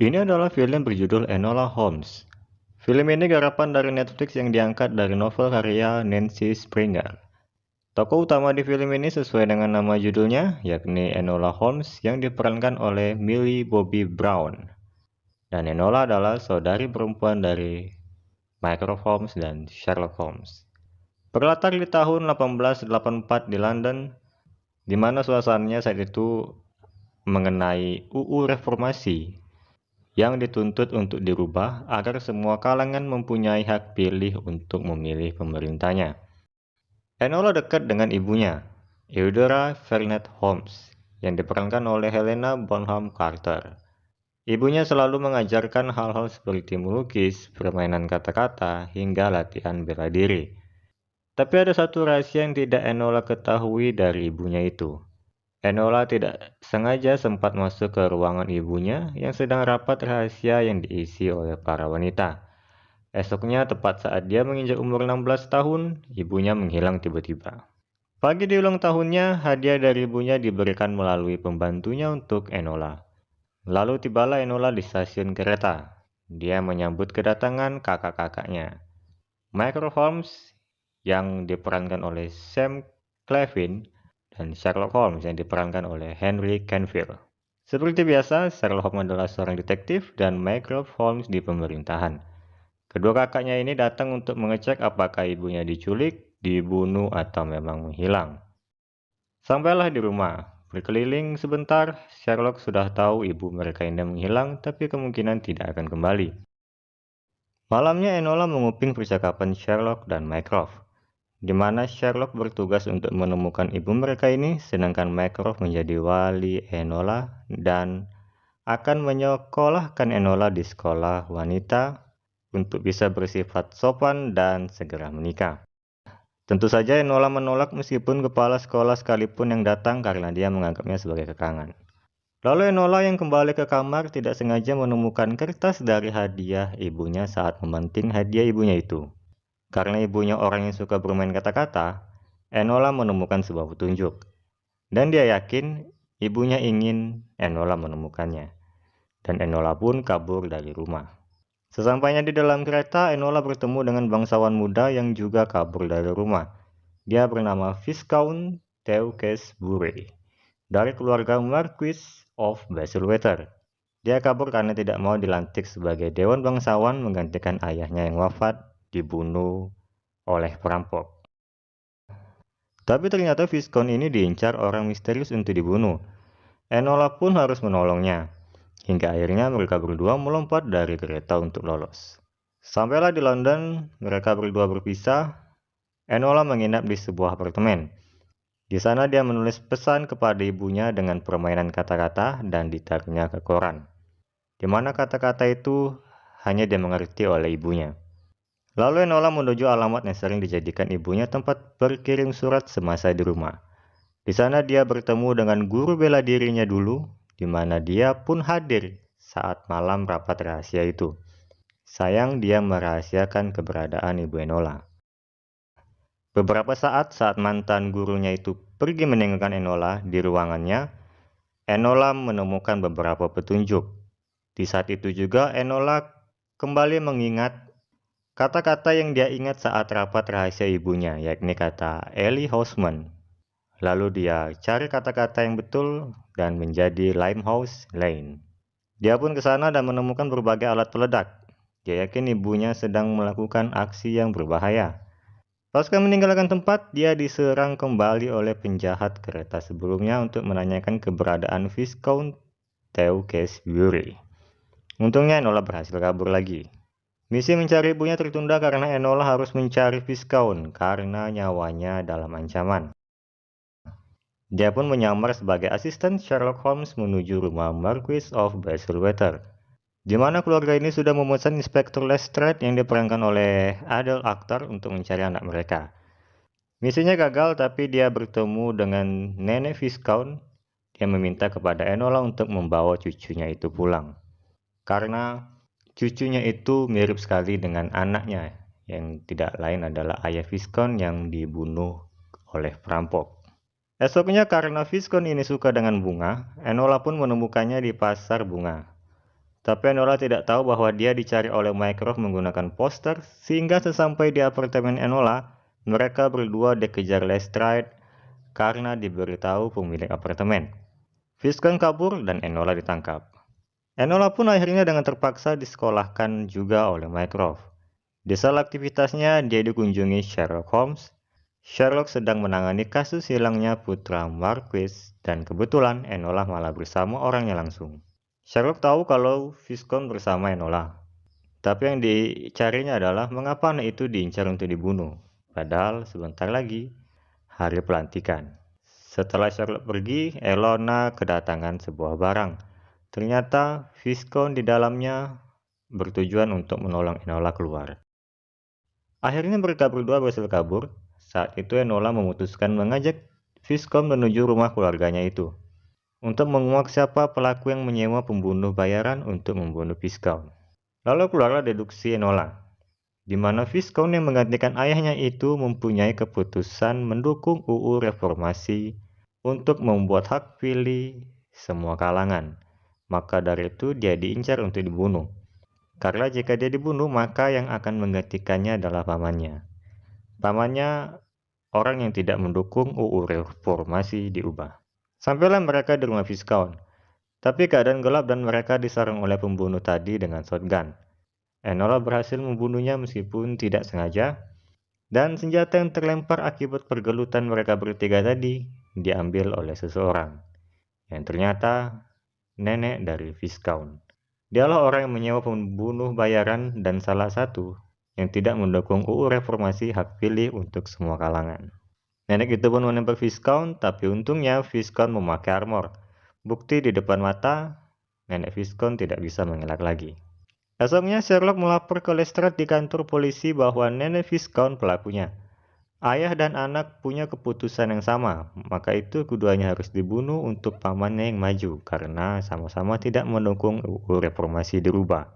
Ini adalah film berjudul Enola Holmes. Film ini garapan dari Netflix yang diangkat dari novel karya Nancy Springer. Tokoh utama di film ini sesuai dengan nama judulnya, yakni Enola Holmes yang diperankan oleh Millie Bobby Brown. Dan Enola adalah saudari perempuan dari Mycroft Holmes dan Sherlock Holmes. Berlatar di tahun 1884 di London, di mana suasananya saat itu mengenai UU Reformasi yang dituntut untuk dirubah agar semua kalangan mempunyai hak pilih untuk memilih pemerintahnya. Enola dekat dengan ibunya, Eudora Vernet Holmes, yang diperankan oleh Helena Bonham Carter. Ibunya selalu mengajarkan hal-hal seperti melukis, permainan kata-kata, hingga latihan bela diri. Tapi ada satu rahasia yang tidak Enola ketahui dari ibunya itu. Enola tidak sengaja sempat masuk ke ruangan ibunya yang sedang rapat rahasia yang diisi oleh para wanita. Esoknya, tepat saat dia menginjak umur 16 tahun, ibunya menghilang tiba-tiba. Pagi di ulang tahunnya, hadiah dari ibunya diberikan melalui pembantunya untuk Enola. Lalu tibalah Enola di stasiun kereta. Dia menyambut kedatangan kakak-kakaknya, Mycroft Holmes yang diperankan oleh Sam Claflin dan Sherlock Holmes yang diperankan oleh Henry Cavill. Seperti biasa, Sherlock Holmes adalah seorang detektif dan Mycroft Holmes di pemerintahan. Kedua kakaknya ini datang untuk mengecek apakah ibunya diculik, dibunuh, atau memang menghilang. Sampailah di rumah. Berkeliling sebentar, Sherlock sudah tahu ibu mereka ini menghilang, tapi kemungkinan tidak akan kembali. Malamnya Enola menguping percakapan Sherlock dan Mycroft, di mana Sherlock bertugas untuk menemukan ibu mereka ini, sedangkan Mycroft menjadi wali Enola dan akan menyekolahkan Enola di sekolah wanita untuk bisa bersifat sopan dan segera menikah. Tentu saja Enola menolak meskipun kepala sekolah sekalipun yang datang karena dia menganggapnya sebagai kekangan. Lalu Enola yang kembali ke kamar tidak sengaja menemukan kertas dari hadiah ibunya saat memanting hadiah ibunya itu. Karena ibunya orang yang suka bermain kata-kata, Enola menemukan sebuah petunjuk. Dan dia yakin ibunya ingin Enola menemukannya. Dan Enola pun kabur dari rumah. Sesampainya di dalam kereta, Enola bertemu dengan bangsawan muda yang juga kabur dari rumah. Dia bernama Viscount Tewkesbury, dari keluarga Marquis of Bayswater. Dia kabur karena tidak mau dilantik sebagai dewan bangsawan menggantikan ayahnya yang wafat dibunuh oleh perampok. Tapi ternyata Viscount ini diincar orang misterius untuk dibunuh. Enola pun harus menolongnya. Hingga akhirnya mereka berdua melompat dari kereta untuk lolos. Sampailah di London, mereka berdua berpisah. Enola menginap di sebuah apartemen. Di sana dia menulis pesan kepada ibunya dengan permainan kata-kata dan ditaruhnya ke koran, di mana kata-kata itu hanya dia mengerti oleh ibunya. Lalu Enola menuju alamat yang sering dijadikan ibunya tempat berkirim surat semasa di rumah. Di sana dia bertemu dengan guru bela dirinya dulu, di mana dia pun hadir saat malam rapat rahasia itu. Sayang dia merahasiakan keberadaan Ibu Enola. Beberapa saat mantan gurunya itu pergi meninggalkan Enola di ruangannya, Enola menemukan beberapa petunjuk. Di saat itu juga Enola kembali mengingat kata-kata yang dia ingat saat rapat rahasia ibunya, yakni kata Ellie Houseman. Lalu dia cari kata-kata yang betul dan menjadi Limehouse Lane. Dia pun ke sana dan menemukan berbagai alat peledak. Dia yakin ibunya sedang melakukan aksi yang berbahaya. Pasca meninggalkan tempat, dia diserang kembali oleh penjahat kereta sebelumnya untuk menanyakan keberadaan Viscount Tewkesbury. Untungnya Enola berhasil kabur lagi. Misi mencari ibunya tertunda karena Enola harus mencari Viscount karena nyawanya dalam ancaman. Dia pun menyamar sebagai asisten Sherlock Holmes menuju rumah Marquis of Bayswater, di mana keluarga ini sudah memesan Inspektur Lestrade yang diperankan oleh Adele Akhtar untuk mencari anak mereka. Misinya gagal, tapi dia bertemu dengan nenek Viscount. Dia meminta kepada Enola untuk membawa cucunya itu pulang, karena cucunya itu mirip sekali dengan anaknya, yang tidak lain adalah ayah Viscount yang dibunuh oleh perampok. Esoknya karena Viscount ini suka dengan bunga, Enola pun menemukannya di pasar bunga. Tapi Enola tidak tahu bahwa dia dicari oleh Mycroft menggunakan poster, sehingga sesampai di apartemen Enola, mereka berdua dikejar Lestrade karena diberitahu pemilik apartemen. Viscount kabur dan Enola ditangkap. Enola pun akhirnya dengan terpaksa disekolahkan juga oleh Mycroft. Di salah aktivitasnya, dia dikunjungi Sherlock Holmes. Sherlock sedang menangani kasus hilangnya putra Marquis, dan kebetulan Enola malah bersama orangnya langsung. Sherlock tahu kalau Viscount bersama Enola, tapi yang dicarinya adalah mengapa anak itu diincar untuk dibunuh, padahal sebentar lagi hari pelantikan. Setelah Sherlock pergi, Elona kedatangan sebuah barang. Ternyata Viscount di dalamnya bertujuan untuk menolong Enola keluar. Akhirnya mereka berdua berhasil kabur. Saat itu Enola memutuskan mengajak Viscount menuju rumah keluarganya itu, untuk menguak siapa pelaku yang menyewa pembunuh bayaran untuk membunuh Viscount. Lalu keluarlah deduksi Enola, di mana Viscount yang menggantikan ayahnya itu mempunyai keputusan mendukung UU Reformasi untuk membuat hak pilih semua kalangan. Maka dari itu dia diincar untuk dibunuh. Karena jika dia dibunuh, maka yang akan menggantikannya adalah pamannya. Pamannya orang yang tidak mendukung UU Reformasi diubah. Sampailah mereka di rumah Viscount. Tapi keadaan gelap dan mereka diserang oleh pembunuh tadi dengan shotgun. Enola berhasil membunuhnya meskipun tidak sengaja, dan senjata yang terlempar akibat pergelutan mereka bertiga tadi diambil oleh seseorang, yang ternyata nenek dari Viscount. Dialah orang yang menyewa pembunuh bayaran dan salah satu yang tidak mendukung UU Reformasi hak pilih untuk semua kalangan. Nenek itu pun menembak Viscount, tapi untungnya Viscount memakai armor. Bukti di depan mata, nenek Viscount tidak bisa mengelak lagi. Esoknya Sherlock melapor ke Lestrade di kantor polisi bahwa nenek Viscount pelakunya. Ayah dan anak punya keputusan yang sama, maka itu keduanya harus dibunuh untuk pamannya yang maju, karena sama-sama tidak mendukung UU Reformasi dirubah.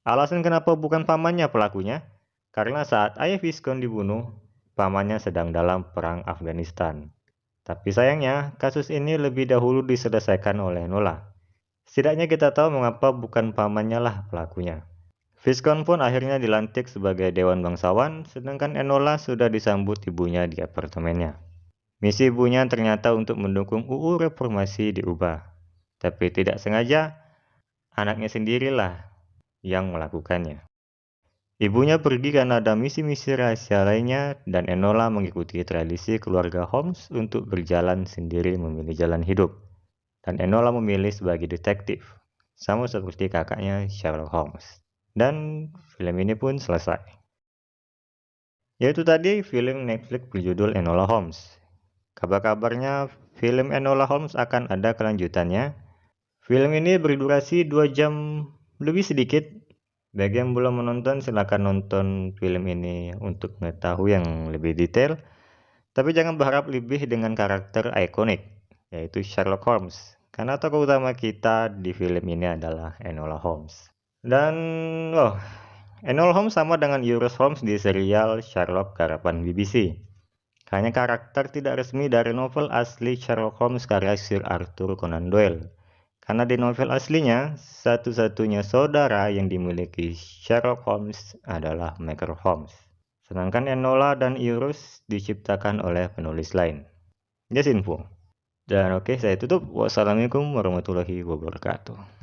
Alasan kenapa bukan pamannya pelakunya? Karena saat ayah Viscount dibunuh, pamannya sedang dalam perang Afghanistan. Tapi sayangnya, kasus ini lebih dahulu diselesaikan oleh Enola. Setidaknya kita tahu mengapa bukan pamannya lah pelakunya. Viscount pun akhirnya dilantik sebagai Dewan Bangsawan, sedangkan Enola sudah disambut ibunya di apartemennya. Misi ibunya ternyata untuk mendukung UU Reformasi diubah. Tapi tidak sengaja, anaknya sendirilah yang melakukannya. Ibunya pergi karena ada misi-misi rahasia lainnya, dan Enola mengikuti tradisi keluarga Holmes untuk berjalan sendiri memilih jalan hidup. Dan Enola memilih sebagai detektif, sama seperti kakaknya Sherlock Holmes. Dan film ini pun selesai. Yaitu tadi film Netflix berjudul Enola Holmes. Kabar-kabarnya film Enola Holmes akan ada kelanjutannya. Film ini berdurasi 2 jam lebih sedikit. Bagi yang belum menonton, silakan nonton film ini untuk mengetahui yang lebih detail. Tapi jangan berharap lebih dengan karakter ikonik, yaitu Sherlock Holmes. Karena tokoh utama kita di film ini adalah Enola Holmes. Dan, Enola Holmes sama dengan Euros Holmes di serial Sherlock garapan BBC. Hanya karakter tidak resmi dari novel asli Sherlock Holmes karya Sir Arthur Conan Doyle. Karena di novel aslinya, satu-satunya saudara yang dimiliki Sherlock Holmes adalah Mycroft Holmes. Sedangkan Enola dan Euros diciptakan oleh penulis lain. Just info. Dan oke, saya tutup. Wassalamualaikum warahmatullahi wabarakatuh.